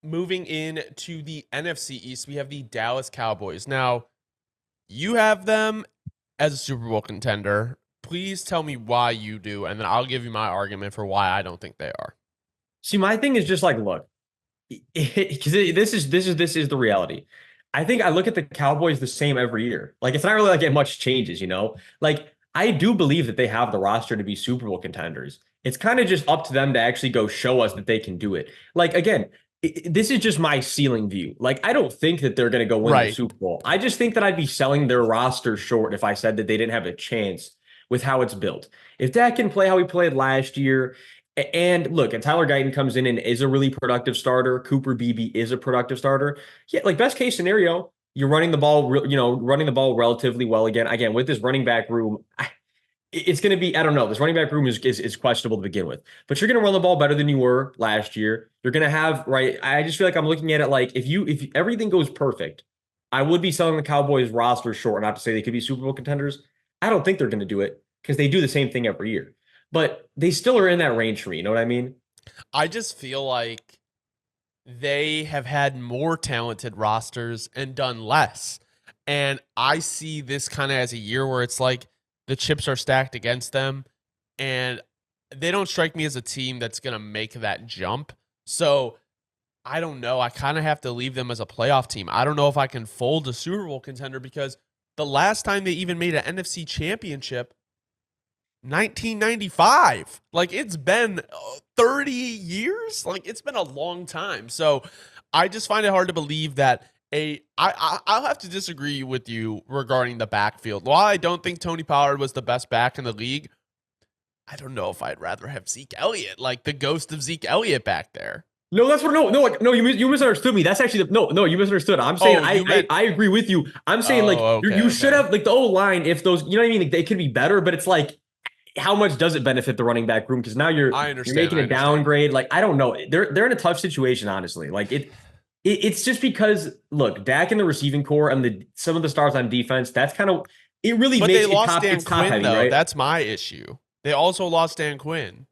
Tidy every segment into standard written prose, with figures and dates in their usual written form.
moving in to the NFC East, we have the Dallas Cowboys. Now, you have them as a Super Bowl contender. Please tell me why you do, and then I'll give you my argument for why I don't think they are. See, my thing is just like, look, because this is the reality. I think I look at the Cowboys the same every year. Like it's not really like it much changes, you know? Like I do believe that they have the roster to be Super Bowl contenders. It's kind of just up to them to actually go show us that they can do it. Like again, this is just my ceiling view. Like I don't think that they're going to go win the Right. Super Bowl. I just think that I'd be selling their roster short if I said that they didn't have a chance with how it's built. If Dak can play how he played last year, and look, and Tyler Guyton comes in and is a really productive starter. Cooper Beebe is a productive starter. Yeah, like best case scenario, you're running the ball, running the ball relatively well again. Again, with this running back room, it's going to be, I don't know, this running back room is questionable to begin with. But you're going to run the ball better than you were last year. You're going to have, right? I just feel like I'm looking at it like if everything goes perfect, I would be selling the Cowboys roster short, not to say they could be Super Bowl contenders. I don't think they're going to do it because they do the same thing every year. But they still are in that range for me. You know what I mean? I just feel like they have had more talented rosters and done less. And I see this kind of as a year where it's like the chips are stacked against them, and they don't strike me as a team that's going to make that jump. So I don't know. I kind of have to leave them as a playoff team. I don't know if I can fold a Super Bowl contender because the last time they even made an NFC championship, 1995. Like it's been 30 years. Like it's been a long time. So I just find it hard to believe that I'll have to disagree with you regarding the backfield. While I don't think Tony Pollard was the best back in the league, I don't know if I'd rather have Zeke Elliott, like the ghost of Zeke Elliott back there. No, that's what no, you misunderstood me. That's actually no, you misunderstood. I'm saying Oh, you meant I agree with you. I'm saying like Oh, you should okay. have like the O line if those you know what I mean. Like, they could be better, but it's like how much does it benefit the running back room? Because now I you're understand. making I a understand. downgrade. Like I don't know. They're in a tough situation, honestly. Like it's just because look, Dak in the receiving core and the some of the stars on defense. That's kind of it. Really But they makes it lost top. Dan It's top Quinn heavy, though. right? That's my issue. They also lost Dan Quinn.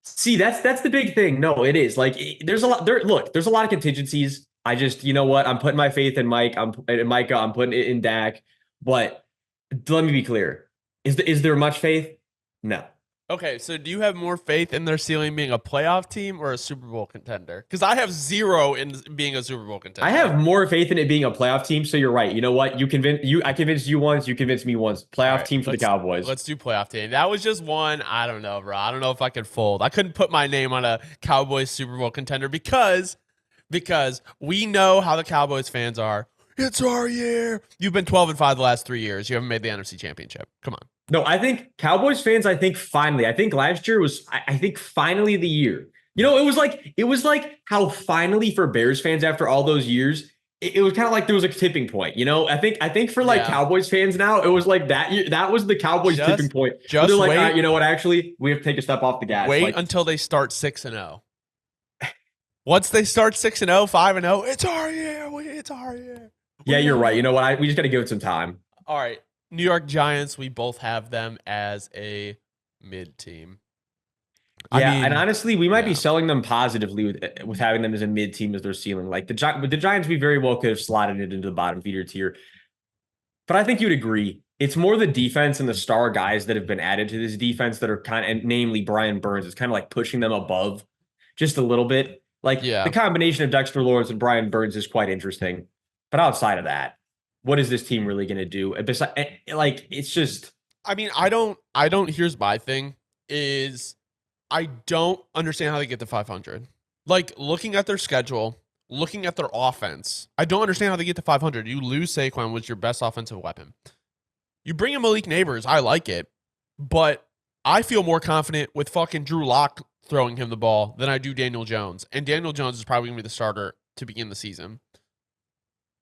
See, that's the big thing. No, it is like there's a lot there. Look, there's a lot of contingencies. I just, you know what? I'm putting my faith in Mike. I'm in Micah. I'm putting it in Dak. But let me be clear: is there much faith? No. Okay, so do you have more faith in their ceiling being a playoff team or a Super Bowl contender? Because I have zero in being a Super Bowl I contender. have more faith in it being a playoff team. So you're right. You know what? I convinced you once. You convinced me once. All Playoff right, team for the Cowboys. let's do playoff team. That was just one. I don't know, bro. I don't know if I could fold. I couldn't put my name on a Cowboys Super Bowl contender because we know how the Cowboys fans are. It's our year. You've been 12-5 the last 3 years. You haven't made the NFC Championship. Come on. No, I think Cowboys fans, I think finally, I think last year was, I think finally the year. You know, it was like how finally for Bears fans after all those years, it was kind of like there was a tipping point. You know, I think for like Yeah. Cowboys fans now, it was like that was the Cowboys tipping Just point where they're just like, all right, wait you know what, actually, we have to take a step off the gas. wait Like, until they start 6-0. Once they start 6-0, 5-0, it's our year. It's our year. yeah, We you're won it right. You know all. what? We just got to give it some time. All right. New York Giants, we both have them as a mid team. I Yeah, and mean, honestly, we might be yeah. selling them positively with having them as a mid team as their ceiling. Like the Giants, we very well could have slotted it into the bottom feeder tier. But I think you'd agree. It's more the defense and the star guys that have been added to this defense that are kind of, and namely Brian Burns, is kind of like pushing them above just a little bit. Like the Yeah. combination of Dexter Lawrence and Brian Burns is quite interesting. But outside of that, what is this team really going to do? Like, it's just, I mean, here's my thing is I don't understand how they get to 500. Like looking at their schedule, looking at their offense, I don't understand how they get to 500. You lose Saquon, which is your best offensive weapon. You bring in Malik Neighbors, I like it, but I feel more confident with fucking Drew Lock throwing him the ball than I do Daniel Jones. And Daniel Jones is probably going to be the starter to begin the season.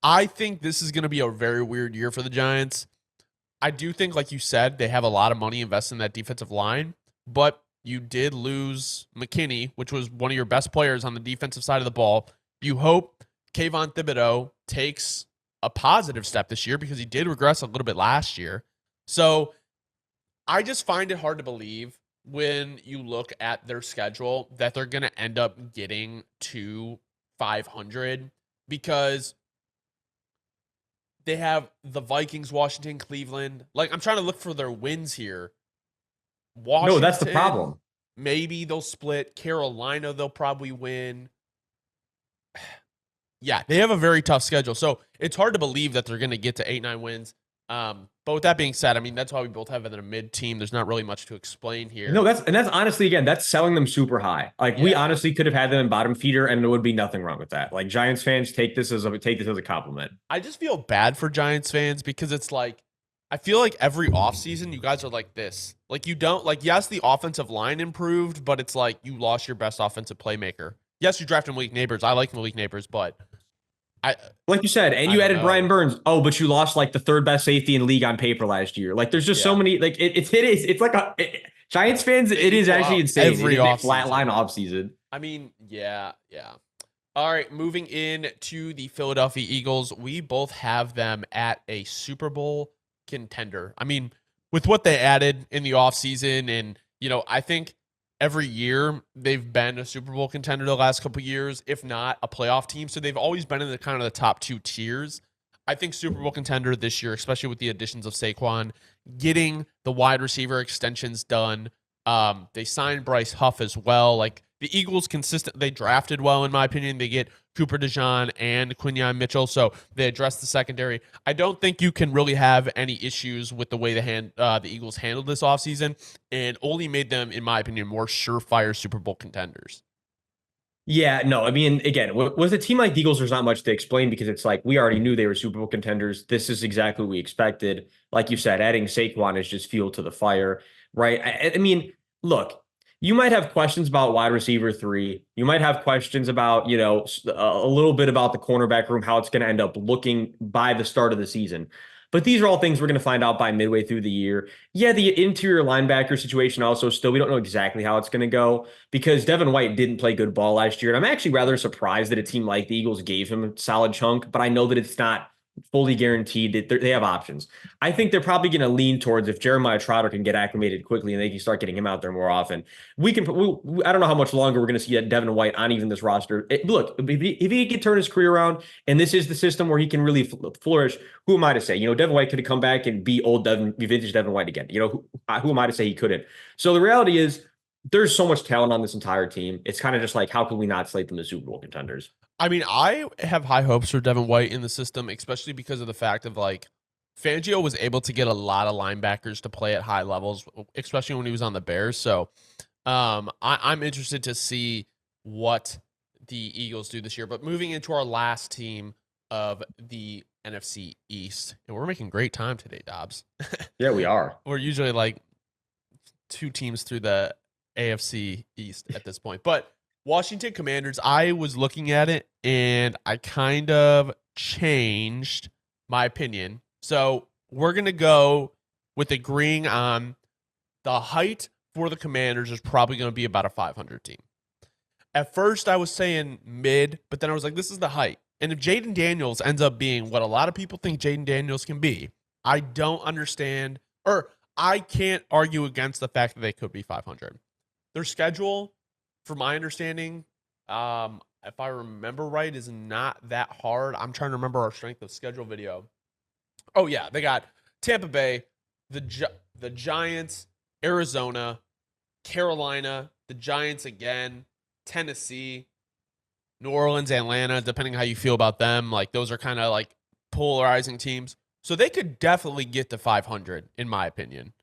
I think this is going to be a very weird year for the Giants. I do think, like you said, they have a lot of money invested in that defensive line, but you did lose McKinney, which was one of your best players on the defensive side of the ball. You hope Kayvon Thibodeau takes a positive step this year because he did regress a little bit last year. So I just find it hard to believe when you look at their schedule that they're going to end up getting to 500 because they have the Vikings, Washington, Cleveland. Like, I'm trying to look for their wins here. No, that's the Washington, problem. maybe they'll split. Carolina, they'll probably win. Yeah, they have a very tough schedule. So it's hard to believe that they're going to get to 8-9 wins. But with that being said, I mean, that's why we both have it in a mid team. There's not really much to explain here. No, that's honestly, again, that's selling them super high. Like we Yeah. honestly could have had them in bottom feeder, and there would be nothing wrong with that. Like Giants fans take this as a compliment. I just feel bad for Giants fans because it's like, I feel like every offseason you guys are like this. Like, you don't, like, yes, the offensive line improved, but it's like you lost your best offensive playmaker. Yes, you drafted Malik Neighbors. I like Malik Neighbors, but Like you said, and you added Brian Burns. Oh, but you lost like the third best safety in league on paper last year. Like there's just so many. Like it's like Giants fans. It is actually insane. Every flatline offseason. I mean, yeah. All right, moving in to the Philadelphia Eagles. We both have them at a Super Bowl contender. I mean, with what they added in the offseason, and I think every year they've been a Super Bowl contender the last couple of years, if not a playoff team. So they've always been in the kind of the top two tiers. I think Super Bowl contender this year, especially with the additions of Saquon, getting the wide receiver extensions done. They signed Bryce Huff as well. Like, the Eagles they drafted well, in my opinion. They get Cooper DeJean and Quinyon Mitchell, so they address the secondary. I don't think you can really have any issues with the way the Eagles handled this offseason, and only made them, in my opinion, more surefire Super Bowl contenders. Yeah, no, I mean, again, with a team like the Eagles, there's not much to explain because it's like we already knew they were Super Bowl contenders. This is exactly what we expected. Like you said, adding Saquon is just fuel to the fire, right? I mean, look, you might have questions about wide receiver 3. You might have questions about, a little bit about the cornerback room, how it's going to end up looking by the start of the season. But these are all things we're going to find out by midway through the year. Yeah, the interior linebacker situation also still, we don't know exactly how it's going to go because Devin White didn't play good ball last year. And I'm actually rather surprised that a team like the Eagles gave him a solid chunk, but I know that it's not fully guaranteed that they have options. I think they're probably going to lean towards if Jeremiah Trotter can get acclimated quickly and they can start getting him out there more often. I don't know how much longer we're going to see Devin White on even this roster. Look, if he can turn his career around and this is the system where he can really flourish, who am I to say? Devin White could have come back and be vintage Devin White again. Who am I to say he couldn't? So the reality is there's so much talent on this entire team. It's kind of just like, how can we not slate them as Super Bowl contenders? I mean, I have high hopes for Devin White in the system, especially because of the fact of, like, Fangio was able to get a lot of linebackers to play at high levels, especially when he was on the Bears. So I'm interested to see what the Eagles do this year. But moving into our last team of the NFC East, and we're making great time today, Dobbs. Yeah, we are. We're usually like 2 teams through the AFC East at this point. But Washington Commanders, I was looking at it and I kind of changed my opinion. So we're going to go with agreeing on the height for the Commanders is probably going to be about a 500 team. At first, I was saying mid, but then I was like, this is the height. And if Jaden Daniels ends up being what a lot of people think Jaden Daniels can be, I don't understand, or I can't argue against the fact that they could be 500. Their schedule, from my understanding, if I remember right, is not that hard. I'm trying to remember our strength of schedule video. Oh, yeah. They got Tampa Bay, the Giants, Arizona, Carolina, the Giants again, Tennessee, New Orleans, Atlanta, depending how you feel about them. Like, those are kind of like polarizing teams. So they could definitely get to 500, in my opinion.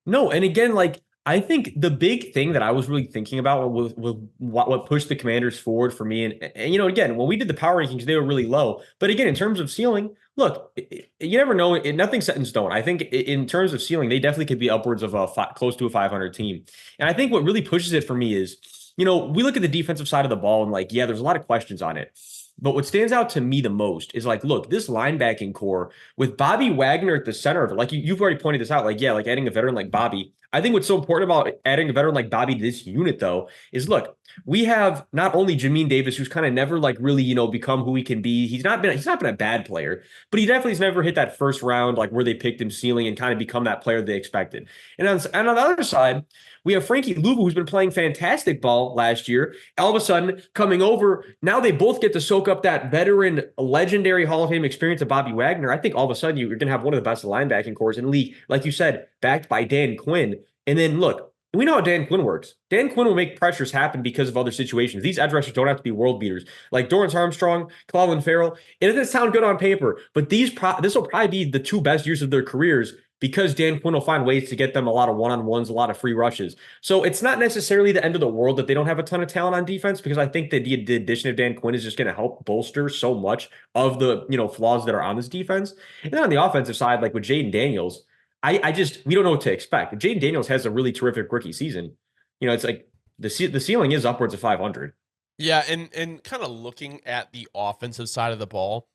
No, and again, like, I think the big thing that I was really thinking about was what pushed the Commanders forward for me. And again, when we did the power rankings, they were really low. But again, in terms of ceiling, look, you never know. Nothing's set in stone. I think in terms of ceiling, they definitely could be upwards of close to a 500 team. And I think what really pushes it for me is, we look at the defensive side of the ball and like, yeah, there's a lot of questions on it. But what stands out to me the most is like, look, this linebacking core with Bobby Wagner at the center of it, like you've already pointed this out, like, yeah, like adding a veteran like Bobby. I think what's so important about adding a veteran like Bobby to this unit, though, is look, we have not only Jameer Davis, who's kind of never like really, become who he can be. He's not been a bad player, but he definitely has never hit that first round, like where they picked him ceiling and kind of become that player they expected. And on the other side, we have Frankie Louvu, who's been playing fantastic ball last year. All of a sudden, coming over, now they both get to soak up that veteran, legendary Hall of Fame experience of Bobby Wagner. I think all of a sudden you're going to have one of the best linebacking cores in the league, like you said, backed by Dan Quinn. And then look, we know how Dan Quinn works. Dan Quinn will make pressures happen because of other situations. These edge rushers don't have to be world beaters. Like Dorrance Armstrong, Clelin Ferrell, it doesn't sound good on paper, but this will probably be the two best years of their careers because Dan Quinn will find ways to get them a lot of one-on-ones, a lot of free rushes. So it's not necessarily the end of the world that they don't have a ton of talent on defense, because I think that the addition of Dan Quinn is just going to help bolster so much of the flaws that are on this defense. And then on the offensive side, like with Jaden Daniels, we don't know what to expect. Jaden Daniels has a really terrific rookie season. It's like the ceiling is upwards of 500. Yeah, and kind of looking at the offensive side of the ball,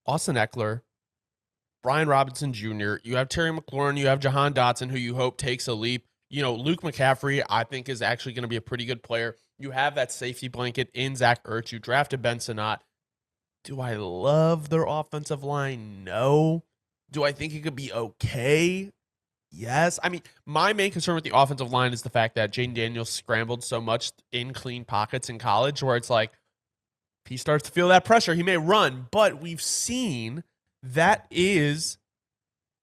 Austin Eckler, Brian Robinson Jr., you have Terry McLaurin, you have Jahan Dotson, who you hope takes a leap. Luke McCaffrey, I think, is actually going to be a pretty good player. You have that safety blanket in Zach Ertz. You drafted Ben Sinnott. Do I love their offensive line? No. Do I think it could be okay? Yes. I mean, my main concern with the offensive line is the fact that Jaden Daniels scrambled so much in clean pockets in college, where it's like, if he starts to feel that pressure, he may run. But we've seen that is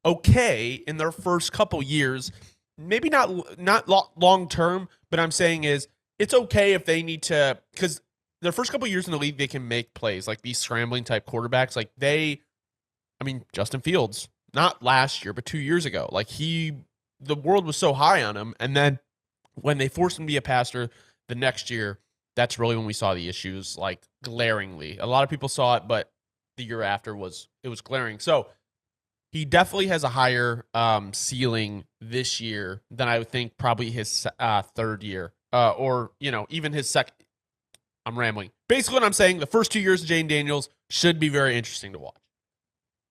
okay in their first couple years. Maybe not long term, but I'm saying is it's okay if they need to, because their first couple years in the league, they can make plays like these scrambling type quarterbacks. Like Justin Fields, not last year, but 2 years ago, the world was so high on him. And then when they forced him to be a passer the next year, that's really when we saw the issues, like glaringly. A lot of people saw it, but the year after it was glaring. So he definitely has a higher ceiling this year than I would think probably his third year or, even his second. I'm rambling. Basically what I'm saying, the first 2 years of Jaden Daniels should be very interesting to watch.